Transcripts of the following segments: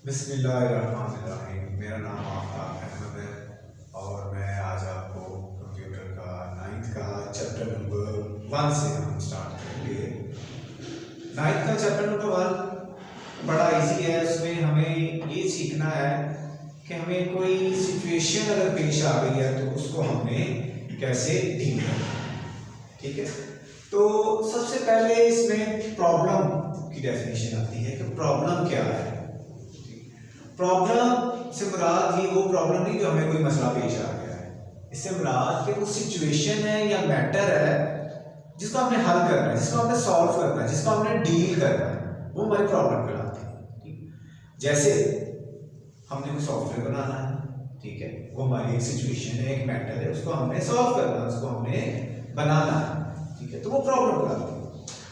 बिस्मिल्लाहिर्रहमानिर्रहीम। मेरा नाम आफ्ताब अहमद है और मैं आज आपको कंप्यूटर का 9th का चैप्टर नंबर 1 से हम स्टार्ट करेंगे। 9th का चैप्टर नंबर 1 बड़ा इजी है। उसमें हमें ये सीखना है कि हमें कोई सिचुएशन अगर पेश आ गई है तो उसको हमने कैसे डील करना है। ठीक है, तो सबसे पहले इसमें प्रॉब्लम की डेफिनेशन आती है कि प्रॉब्लम क्या है। प्रॉब्लम से मुराद ही वो प्रॉब्लम नहीं जो हमें कोई मसला पेश आ गया है, इससे मुराद कि वो सिचुएशन है या मैटर है जिसको हमने हल करना है, जिसको हमने सॉल्व करना है, जिसको हमने डील करना है, वो हमारी प्रॉब्लम कहलाती है। जैसे हमने कोई सॉफ्टवेयर बनाना है, ठीक है, वो हमारी एक सिचुएशन है, एक मैटर है, उसको हमने सॉल्व करना है, उसको हमने बनाना है, ठीक है, तो वो प्रॉब्लम कहलाती है।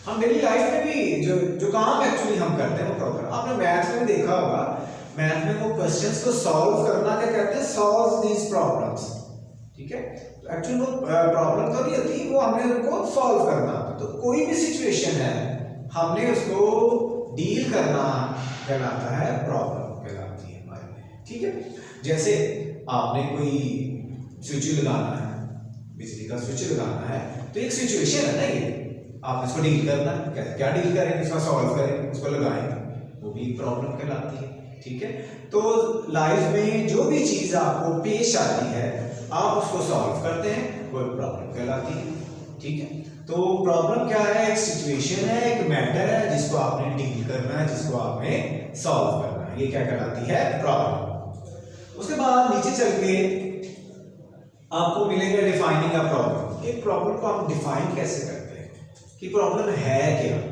हम डेली लाइफ में भी जो काम एक्चुअली हम करते हैं वो प्रॉब्लम। आपने मैथ्स में भी देखा होगा, मैथ में वो क्वेश्चंस को सॉल्व करना क्या कहते हैं, सॉल्व दीज प्रॉब्लम्स। ठीक है, तो एक्चुअली वो प्रॉब्लम तो नहीं होती, वो हमने उनको सॉल्व करना। तो कोई भी सिचुएशन है हमने उसको डील करना कहलाता है, प्रॉब्लम कहलाती है हमारी। ठीक है, जैसे आपने कोई स्विच लगाना है, बिजली का स्विच लगाना है, तो एक सिचुएशन है ना, ये आप इसको डील करना है। क्या डील करेंगे, इसका सॉल्व करेंगे, उसको लगाएंगे, वो भी प्रॉब्लम कहलाती है। ठीक है, तो लाइफ में जो भी चीज आपको पेश आती है आप उसको सॉल्व करते हैं, वो प्रॉब्लम कहलाती है। ठीक है, तो प्रॉब्लम क्या है, एक सिचुएशन है, एक मैटर है जिसको आपने डील करना है, जिसको आपने सॉल्व करना है, ये क्या कहलाती है, प्रॉब्लम। उसके बाद नीचे चल के आपको मिलेगा डिफाइनिंग अ प्रॉब्लम। एक प्रॉब्लम को हम डिफाइन कैसे करते हैं कि प्रॉब्लम है क्या।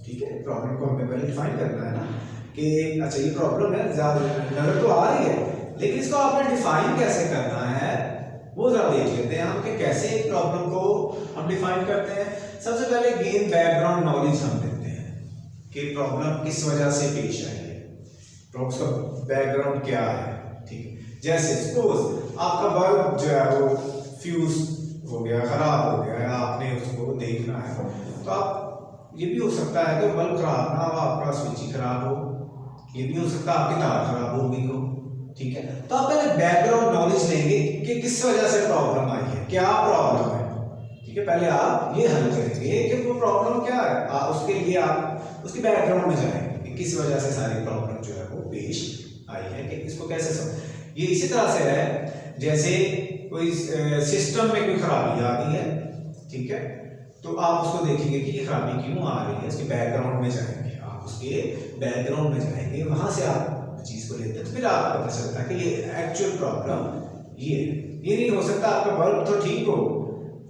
ठीक है, प्रॉब्लम को हमें पहले डिफाइन करना है ना कि अच्छा ये प्रॉब्लम है, नजर तो आ रही है, लेकिन इसको आपने डिफाइन कैसे करना है वो जरा देख लेते हैं हम कि कैसे एक प्रॉब्लम को हम डिफाइन करते हैं। सबसे पहले गेन बैकग्राउंड नॉलेज हम देते हैं कि प्रॉब्लम किस वजह से पेश आई है, प्रॉब्लम का बैकग्राउंड क्या है। ठीक है, जैसे सपोज आपका बल्ब जो है वो फ्यूज हो गया, खराब हो गया है, आपने उसको देखना है, तो आप ये भी हो सकता है कि बल्ब खराब ना हो, आपका स्विच ही खराब हो, ये भी हो सकता है आपकी तार खराब हो गई हो। ठीक है, तो आप पहले बैकग्राउंड नॉलेज लेंगे कि किस वजह से प्रॉब्लम आई है, क्या प्रॉब्लम है। ठीक है, पहले आप ये हल करेंगे कि वो प्रॉब्लम क्या है, उसके लिए आप उसके बैकग्राउंड में जाएंगे कि किस वजह से सारी प्रॉब्लम जो है वो पेश आई है, कि इसको कैसे समझ। ये इसी तरह से है जैसे कोई सिस्टम में कोई खराबी आ गई है, ठीक है, तो आप उसको देखेंगे कि ये खराबी क्यों आ रही है, उसके बैकग्राउंड में जाएंगे, आप उसके बैकग्राउंड में जाएंगे, वहां से आप चीज को लेते हैं, तो फिर आपको पता चलता है कि ये एक्चुअल प्रॉब्लम ये नहीं हो सकता आपका बल्ब तो ठीक हो,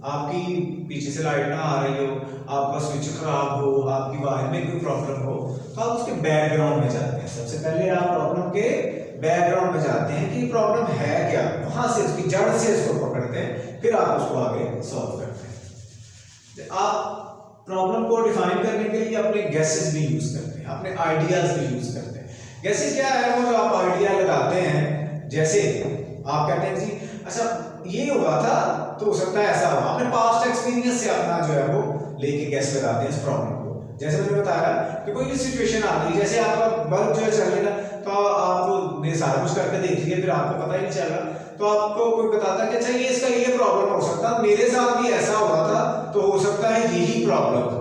आपकी पीछे से लाइट ना आ रही हो, आपका स्विच खराब हो, आपकी वायर में कोई प्रॉब्लम हो, तो आप उसके बैकग्राउंड में जाते हैं। सबसे पहले आप प्रॉब्लम के बैकग्राउंड में जाते हैं कि प्रॉब्लम है क्या, वहां से उसकी जड़ से उसको पकड़ते हैं, फिर आप उसको आगे सॉल्व करते हैं। आप प्रॉब्लम को डिफाइन करने के लिए अपने गेसेस भी यूज करते हैं, अपने आइडियाज भी यूज करते हैं। गेसेस क्या है, वो जो आप आइडिया लगाते हैं, जैसे आप कहते हैं जी अच्छा ये हुआ था तो हो सकता है ऐसा हुआ, अपने पास्ट एक्सपीरियंस से अपना जो है वो लेके गैस लगाते हैं इस प्रॉब्लम को। जैसे मैंने बताया कि कोई भी सिचुएशन आ गई, जैसे आपका बल्ब जो है चल रहा तो आपने सारा कुछ करके देख लिया, फिर आपको पता ही नहीं चला, तो आपको कोई बताता कि अच्छा ये इसका ये प्रॉब्लम हो सकता, मेरे साथ भी ऐसा हुआ था, तो हो सकता है यही प्रॉब्लम।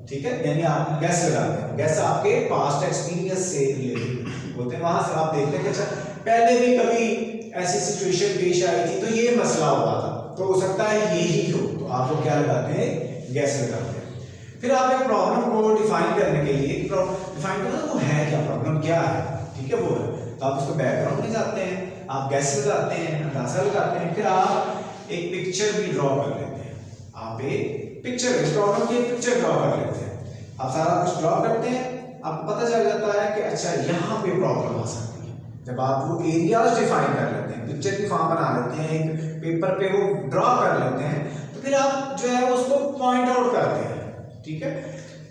ठीक है, यानी आप गैस लगाते हैं, गैस आपके पास्ट एक्सपीरियंस से रिलेटेड होते हैं, वहां से आप देखते हैं कि अच्छा पहले भी कभी ऐसी सिचुएशन पेश आई थी तो ये मसला हुआ था, तो हो सकता है यही हो, तो आप लोग क्या लगाते हैं, गैस लगाते हैं। फिर आप एक प्रॉब्लम को डिफाइन करने के लिए डिफाइन करना वो है क्या, प्रॉब्लम क्या है, ठीक है, वो है, तो आप उसको बैकग्राउंड में जाते हैं, आप गैस लगाते हैं, अंदाजा लगाते हैं, फिर आप एक पिक्चर भी ड्रॉ कर लेते हैं। आप एक पिक्चर, इस प्रॉब्लम की एक पिक्चर ड्रॉ कर लेते हैं, आप सारा कुछ ड्रॉ करते हैं, आपको पता चल जाता है कि अच्छा यहाँ पे प्रॉब्लम आ सकती है। जब आप वो एरियाज डिफाइन कर लेते हैं, पिक्चर की फॉर्म बना लेते हैं, एक पेपर पे वो ड्रॉ कर लेते हैं, तो फिर आप जो है उसको पॉइंट आउट करते हैं। ठीक है,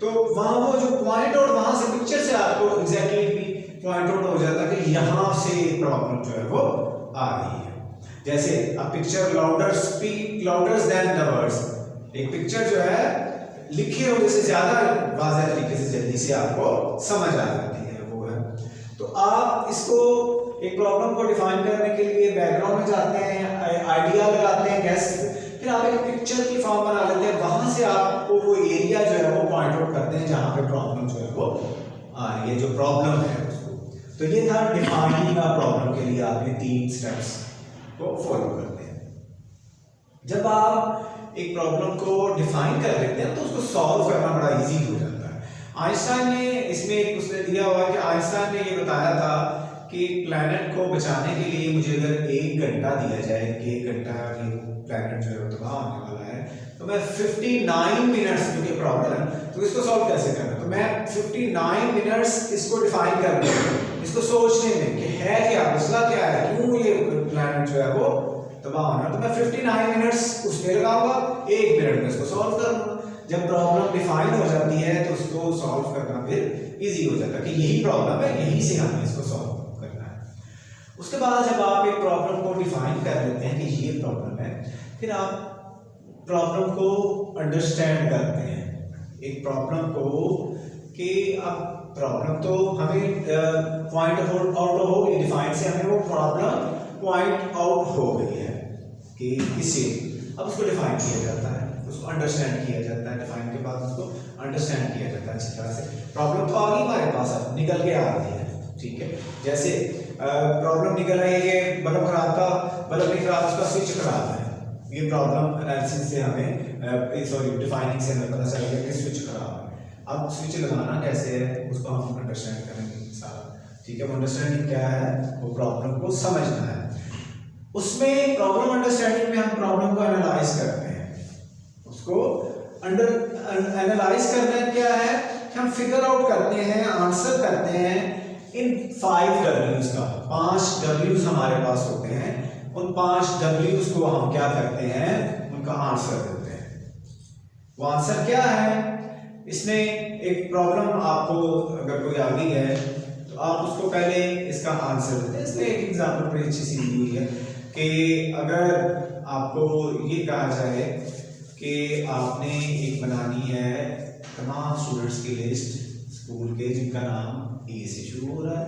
तो वहां वो जो पॉइंट आउट, वहां से पिक्चर से आपको एग्जैक्टली भी पॉइंट आउट हो जाता है कि यहाँ से प्रॉब्लम जो है वो आ रही है। जैसे a picture louder speak louder than the words, एक पिक्चर जो है लिखे होने से ज्यादा वाज़ेह तरीके से जल्दी से आपको समझ आ जाती है, वो है। तो आप इसको एक प्रॉब्लम को डिफाइन करने के लिए बैकग्राउंड में जाते हैं, आइडिया लगाते हैं गैस, फिर आप एक पिक्चर की फॉर्म बना लेते हैं, वहां से आपको वो एरिया जो है वो पॉइंट आउट करते हैं जहां पे प्रॉब्लम जो है वो आ रही है, जो प्रॉब्लम है उसको। तो ये था डिफाइनिंग अ प्रॉब्लम के लिए आपने 3 स्टेप्स को फॉलो करते हैं। जब आप एक प्रॉब्लम को डिफाइन कर लेते हैं तो उसको सॉल्व करना बड़ा इजी हो जाता है। आइंस्टाइन ने इसमें उसने दिया हुआ है कि आइंस्टाइन ने ये बताया था कि प्लैनेट को बचाने के लिए मुझे अगर 1 घंटा दिया जाए कि 1 घंटा ये प्लैनेट जो है वो तबाह होने वाला है, तो मैं 59 मिनट्स, क्योंकि प्रॉब्लम है तो इसको सॉल्व कैसे करना, तो मैं 59 मिनट्स इसको डिफाइन कर दूँ, इसको सोचने में कि है क्या, मसला क्या है, क्यों ये प्लैनेट जो है वो तबाह होना है, तो मैं 59 मिनट्स उसमें लगाऊंगा, 1 मिनट में इसको सॉल्व कर लूँगा। जब प्रॉब्लम डिफाइन हो जाती है तो उसको सॉल्व करना फिर इजी हो जाता है कि यही प्रॉब्लम है, यहीं से हमें इसको सॉल्व करना है। उसके बाद जब आप एक प्रॉब्लम को डिफाइन कर लेते हैं कि ये प्रॉब्लम है, फिर आप प्रॉब्लम को अंडरस्टैंड करते हैं, एक प्रॉब्लम को कि अब प्रॉब्लम तो हमें पॉइंट आउट हो गई, डिफाइन से हमें वो प्रॉब्लम पॉइंट आउट हो गई है कि किसे, अब उसको डिफाइन किया जाता है, उसको अंडरस्टैंड किया जाता है, डिफाइन के बाद उसको अंडरस्टैंड किया जाता है अच्छी तरह से। प्रॉब्लम तो आ गई हमारे पास, अब निकल के आ रही है, ठीक है। जैसे प्रॉब्लम निकल रही है, बल्ब खराब था, बल्ब नहीं खराब, उसका स्विच खराब है, ये प्रॉब्लम एनालिसिस से हमें सॉरी डिफाइनिंग से हमें पता चलेगा कि स्विच खराब है। अब स्विच लगाना कैसे है उसको हम अंडरस्टैंड करेंगे सारा, ठीक है। वो अंडरस्टैंडिंग क्या है, वो प्रॉब्लम को समझना है। उसमें प्रॉब्लम अंडरस्टैंडिंग में हम प्रॉब्लम को एनालाइज करते हैं, उसको एनालाइज करना क्या है, हम फिगर आउट करते हैं, आंसर करते हैं इन 5 W's का। 5 W's हमारे पास होते हैं, उन 5 W's को हम क्या करते हैं, उनका आंसर देते हैं। वो आंसर क्या है, इसमें एक प्रॉब्लम आपको अगर कोई आ गई है तो आप उसको पहले इसका आंसर देते हैं। इसमें एक एग्जाम्पल बड़ी अच्छी सी दी हुई है कि अगर आपको ये कहा जाए कि आपने एक बनानी है तमाम स्टूडेंट्स की लिस्ट स्कूल के जिनका नाम ए से शुरू हो रहा है,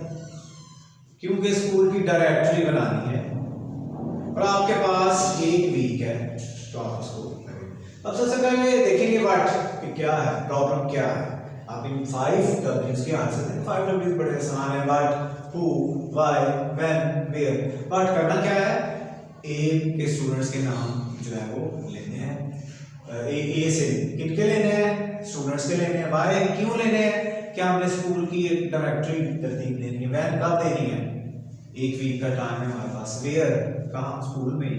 क्योंकि स्कूल की डायरेक्टरी बनानी है और आपके पास 1 वीक है, तो आप उसको करें। अब सबसे पहले देखेंगे व्हाट कि क्या है, प्रॉब्लम क्या है। आप इन 5 W's के आंसर दें। 5 W's बड़े आसान है, what, who, why, when, where. What करना क्या है, ए के स्टूडेंट्स के नाम जो है वो लेने हैं, ए से किनके लेने हैं, स्टूडेंट्स के लेने हैं। व्हाई, क्यों लेने हैं, क्या हमने स्कूल की एक डायरेक्टरी तरतीब लेनी है। व्हेन, कब देनी है, 1 वीक का टाइम है हमारे पास। वेयर, कहाँ, स्कूल में,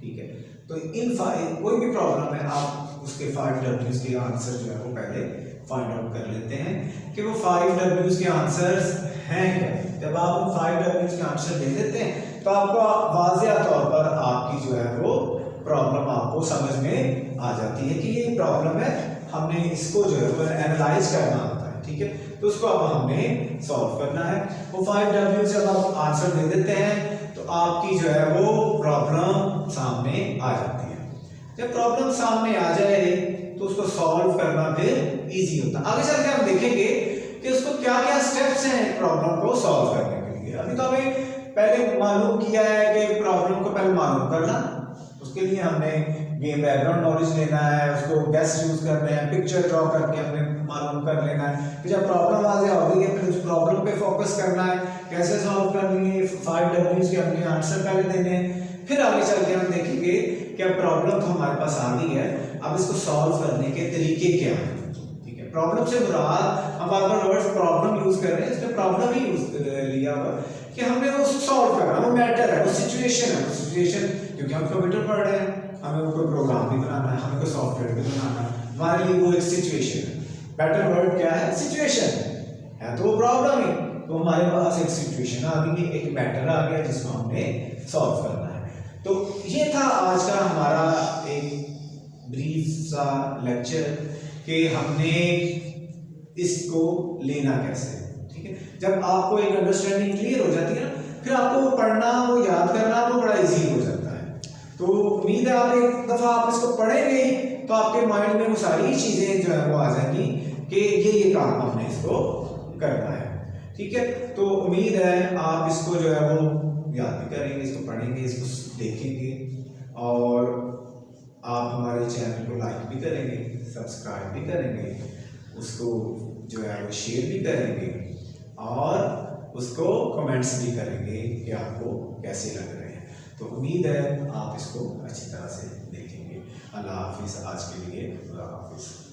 ठीक है। तो इन 5 कोई भी प्रॉब्लम है, आप उसके 5 W's के आंसर जो है वो पहले फाइंड आउट कर लेते हैं कि वो 5 W's के आंसर्स हैं क्या। जब आप उन 5 W's के आंसर दे देते हैं तो आपको वाज़ेह तौर पर आपकी जो है वो प्रॉब्लम आपको समझ में आ जाती है कि ये प्रॉब्लम है, हमने इसको जो है वो एनालाइज करना होता है, ठीक है। तो उसको अब हमने सॉल्व करना है। वो 5 W's जब आप आंसर दे देते हैं तो आपकी जो है वो प्रॉब्लम सामने आ जाती है। जब प्रॉब्लम सामने आ जाए तो उसको सॉल्व करना फिर इजी होता है। आगे चल के हम देखेंगे कि उसको क्या क्या स्टेप्स हैं प्रॉब्लम को सॉल्व करने के लिए। अभी तो हमें पहले मालूम किया है कि प्रॉब्लम को पहले मालूम करना, उसके लिए हमने ये बैकग्राउंड नॉलेज लेना है, उसको गैस यूज करने हैं, पिक्चर ड्रॉ करके हमने मालूम कर लेना है। फिर जब प्रॉब्लम वाज़ेह हो गई है फिर उस प्रॉब्लम पे फोकस करना है, कैसे सॉल्व करनी है, 5 W's के हमने आंसर पहले देने हैं। फिर आगे चल के हम देखेंगे कि अब प्रॉब्लम तो हमारे पास आ गई है, अब इसको सॉल्व करने के तरीके क्या हैं, ठीक है। प्रॉब्लम से मुराद, हम बार बार वर्ड प्रॉब्लम यूज कर रहे हैं, इसमें प्रॉब्लम ही यूज लिया हुआ कि हमने वो सॉल्व करना, वो मैटर है, वो सिचुएशन है, वो सिचुएशन, क्योंकि हम कंप्यूटर पढ़ रहे हैं, हमें वो कोई प्रोग्राम भी बनाना है, हमें कोई सॉफ्टवेयर भी बनाना है, हमारे लिए वो एक सिचुएशन है। बेटर वर्ड क्या है, सिचुएशन है, तो वो प्रॉब्लम ही, तो हमारे पास एक सिचुएशन आ गई, एक मैटर आ गया जिसको हमने सॉल्व करना है। तो ये था आज का हमारा एक ब्रीफ सा लेक्चर कि हमने इसको लेना कैसे, ठीक है। जब आपको एक अंडरस्टैंडिंग क्लियर हो जाती है ना, फिर आपको वो पढ़ना, वो याद करना वो बड़ा इजी हो जाता है। तो उम्मीद है आप एक दफ़ा आप इसको पढ़ेंगे तो आपके माइंड में वो सारी चीज़ें जो है वो आ जाएंगी कि ये काम हमने इसको करना है। ठीक है, तो उम्मीद है आप इसको जो है वो याद भी करेंगे, इसको पढ़ेंगे, इसको देखेंगे और आप हमारे चैनल को लाइक भी करेंगे, सब्सक्राइब भी करेंगे, उसको जो है वो शेयर भी करेंगे और उसको कमेंट्स भी करेंगे कि आपको कैसे लग रहे हैं। तो उम्मीद है आप इसको अच्छी तरह से देखेंगे। अल्लाह हाफिज़, आज के लिए खुदा हाफिज़।